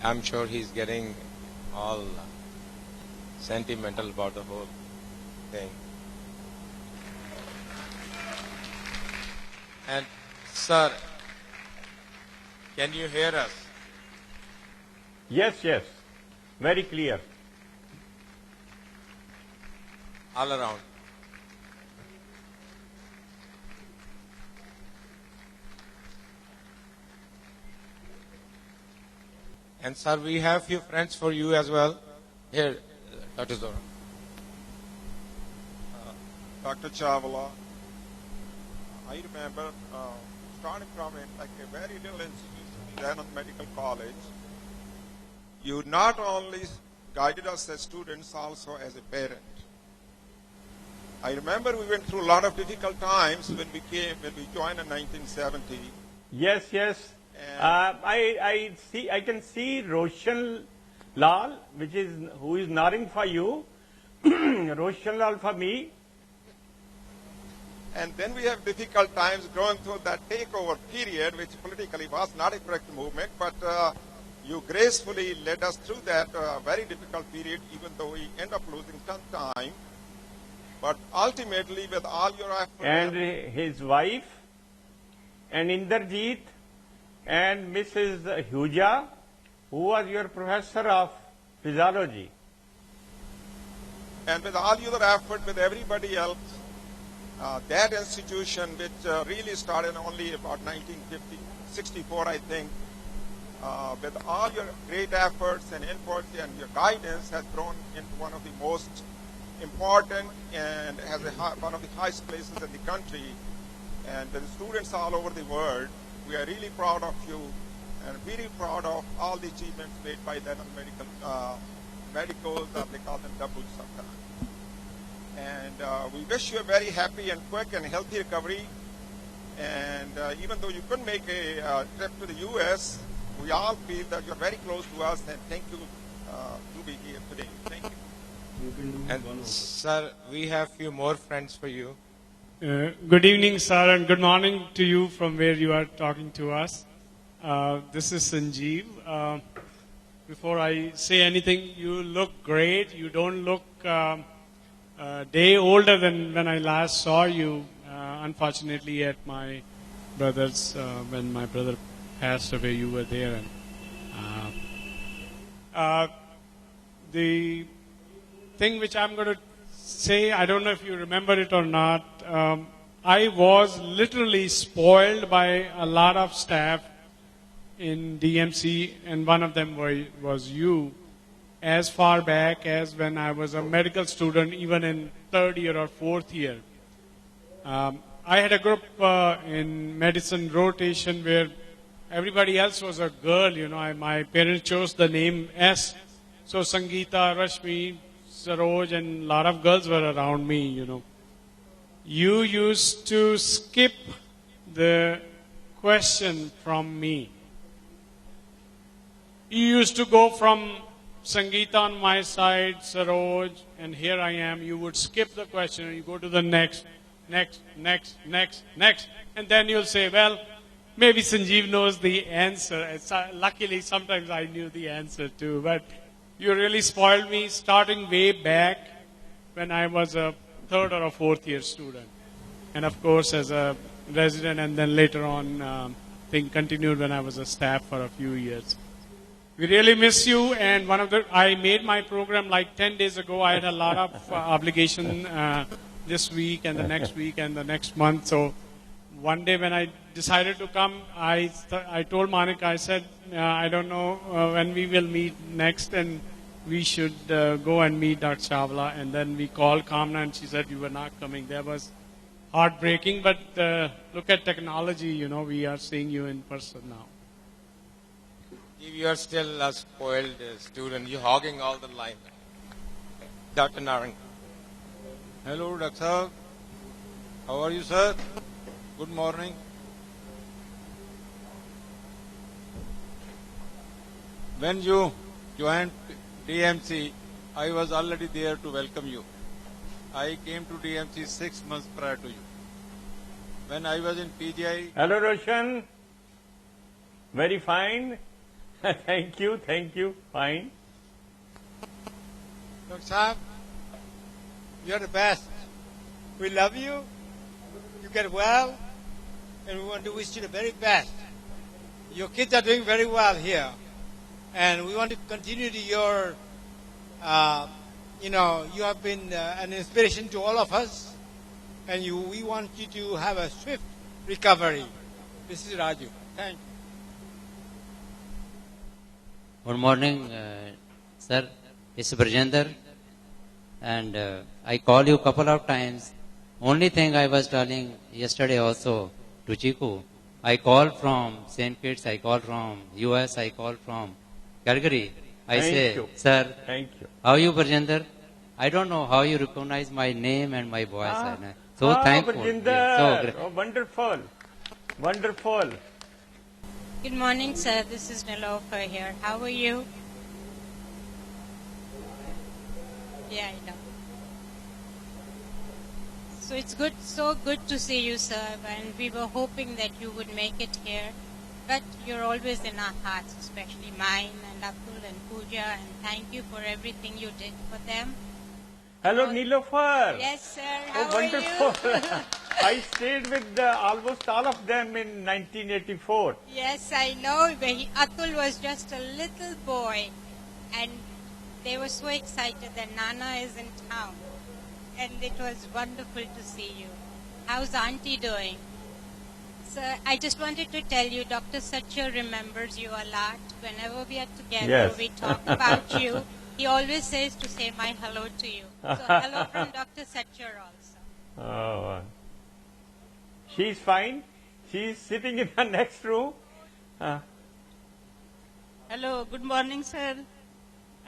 I'm sure he's getting all sentimental about the whole thing. And sir, can you hear us? Yes, yes, very clear. All around. And sir, we have few friends for you as well. Here, Dr. Zora. Dr. Chavala, I remember starting from like a very little institution, then on medical college, you not only guided us as students, also as a parent. I remember we went through a lot of difficult times when we joined in 1970. Yes, yes. I can see Roshan Lal, who is nodding for you. Roshan Lal for me. And then we have difficult times going through that takeover period, which politically was not a correct movement, but you gracefully led us through that very difficult period, even though we end up losing some time. But ultimately, with all your efforts... And his wife, and Inderjeet, and Mrs. Huja, who was your professor of physiology. And with all your effort, with everybody else, that institution, which really started only about 1964, I think, with all your great efforts and inputs and your guidance, has grown into one of the most important and has one of the highest places in the country. And the students all over the world, we are really proud of you and really proud of all the achievements made by that medicals, they call them doubles sometimes. And we wish you a very happy and quick and healthy recovery. And even though you couldn't make a trip to the U.S., we all feel that you're very close to us, and thank you to be here today. Thank you. And sir, we have few more friends for you. Good evening, sir, and good morning to you from where you are talking to us. This is Sanjeev. Before I say anything, you look great. You don't look a day older than when I last saw you. Unfortunately, at my brother's, when my brother passed away, you were there. And the thing which I'm going to say, I don't know if you remember it or not, I was literally spoiled by a lot of staff in DMC, and one of them was you, as far back as when I was a medical student, even in third year or fourth year. I had a group in medicine rotation where everybody else was a girl, my parents chose the name S. So Sangeeta, Rashmi, Saroj, and a lot of girls were around me, You used to skip the question from me. You used to go from Sangeeta on my side, Saroj, and here I am. You would skip the question and you go to the next, and then you'll say, well, maybe Sanjeev knows the answer. Luckily, sometimes I knew the answer too, but you really spoiled me starting way back when I was a third or a fourth year student. And of course, as a resident, and then later on, continued when I was a staff for a few years. We really miss you, and I made my program like 10 days ago. I had a lot of obligation this week and the next week and the next month. So one day when I decided to come, I told Monica, I said, I don't know when we will meet next, and we should go and meet Dr. Chavala. And then we called Kamna, and she said you were not coming. That was heartbreaking, but look at technology, we are seeing you in person now. You are still a spoiled student. You're hogging all the line. Dr. Narang. Hello, Doctor. How are you, sir? Good morning. When you joined DMC, I was already there to welcome you. I came to DMC 6 months prior to you. When I was in PGI... Hello, Roshan. Very fine. Thank you. Fine. Dr. Saab, you're the best. We love you. You get well, and we want to wish you the very best. Your kids are doing very well here, and we want to continue to your, you have been an inspiration to all of us, and we want you to have a swift recovery. This is Raju. Thank you. Good morning, sir. It's Brajender, and I called you a couple of times. Only thing I was telling yesterday also to Chiku, I called from St. Kitts, I called from US, I called from Calgary. I say, sir, Thank you. how are you, Brajender? I don't know how you recognize my name and my voice. So thankful. Brajinder. Yes, so great. Oh, wonderful. Wonderful. Good morning, sir. This is Nilofer here. How are you? Yeah, I know. So it's so good to see you, sir. And we were hoping that you would make it here. But you're always in our hearts, especially mine and Abdul and Pooja. And thank you for everything you did for them. Hello, Nilofer. Yes, sir. Oh, How are wonderful. you? I stayed with almost all of them in 1984. Yes, I know. Atul was just a little boy, and they were so excited that Nana is in town, and it was wonderful to see you. How's Auntie doing? So I just wanted to tell you, Dr. Satya remembers you a lot. Whenever we are together, Yes. we talk about you. He always says to say my hello to you. So hello from Dr. Satya also. Oh, she's fine. She's sitting in the next room. Hello, good morning, sir.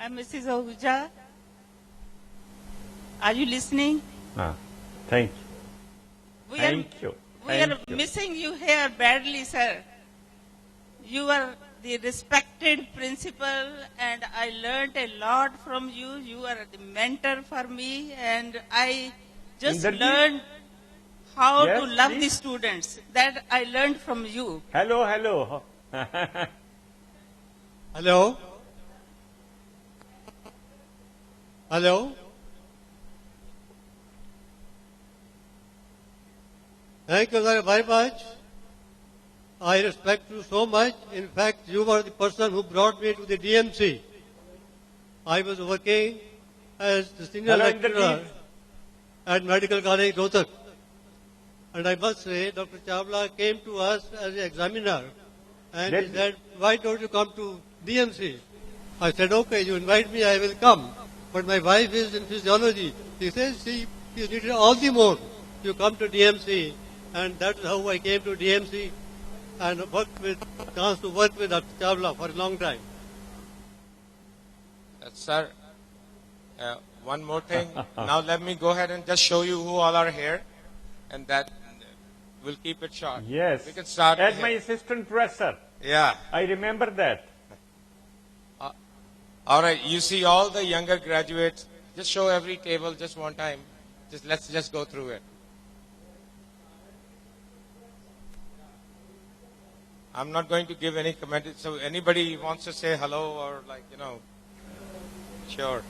I'm Mrs. Ahuja. Are you listening? Thank you. We Thank you. We are Thank you. missing you here badly, sir. You are the respected principal, and I learned a lot from you. You are the mentor for me, and I just Inderjeet? learned how Yes, to love the please. students. That I learned from you. Hello. Hello? Hello? Thank you very much. I respect you so much. In fact, you were the person who brought me to the DMC. I was working as the senior Hello, lecturer Inderjeet. at Medical College, Rohtak. And I must say, Dr. Chawla came to us as an examiner and he said, why don't you come to DMC? I said, okay, you invite me, I will come. But my wife is in physiology. She says she is needed all the more. You come to DMC. And that's how I came to DMC and chance to work with Dr. Chawla for a long time. Sir, one more thing. Now let me go ahead and just show you who all are here, and that we'll keep it short. Yes. We can start. As here. my assistant professor. Yeah. I remember that. All right. You see all the younger graduates. Just show every table just one time. Let's just go through it. I'm not going to give any comment. So anybody wants to say hello or sure.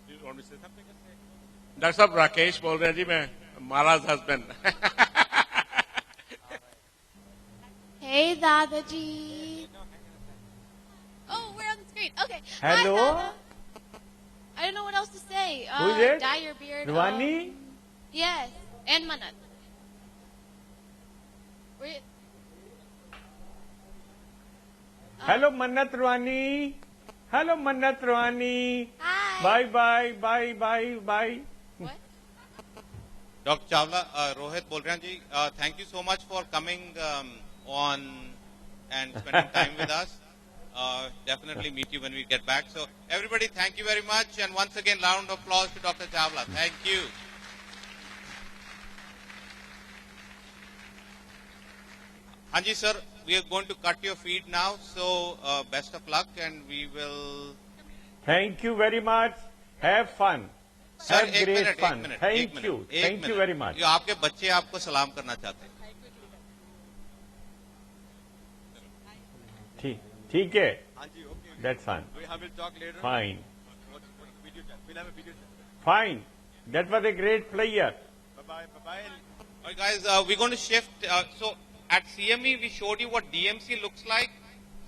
You want me to say something? Dr. साहब राकेश बोल रहे हैं जी मैं महाराज husband. Hey, Dadaji. Oh, we're on the screen. Okay. Hello. Hi, Dada. I don't know what else to say. Who is it? Dye your beard. Rwani? Yes, and Manat. Hello, Mannat Rwani. Hello, Mannat Rwani. Hi. Bye. What? Dr. Chawla, Rohit बोल रहे हैं जी. Thank you so much for coming on and spending time with us. Definitely meet you when we get back. So everybody, thank you very much. And once again, round of applause to Dr. Chawla. Thank you. Hanji sir, we are going to cut your feed now. So best of luck and we will... Thank you very much. Have fun. Sir Have एक great minute fun. एक minute Thank एक you. Minute एक Thank you minute. very much. ये आपके बच्चे आपको सलाम करना चाहते हैं। ठीक है। That's fine. We'll talk later. Fine. Video chat. We'll have a video chat. Fine. That was a great player. Bye-bye. Bye-bye. All right, guys, we're going to shift. So at CME, we showed you what DMC looks like.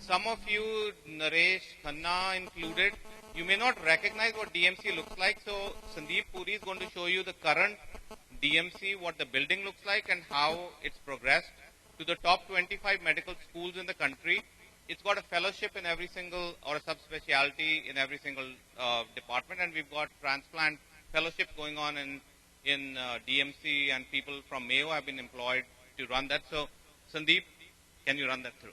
Some of you, Naresh, Khanna included, you may not recognize what DMC looks like. So Sandeep Puri is going to show you the current DMC, what the building looks like and how it's progressed to the top 25 medical schools in the country. It's got a fellowship in every single, or a subspecialty in every single department, and we've got transplant fellowship going on in DMC, and people from Mayo have been employed to run that. So, Sandeep, can you run that through?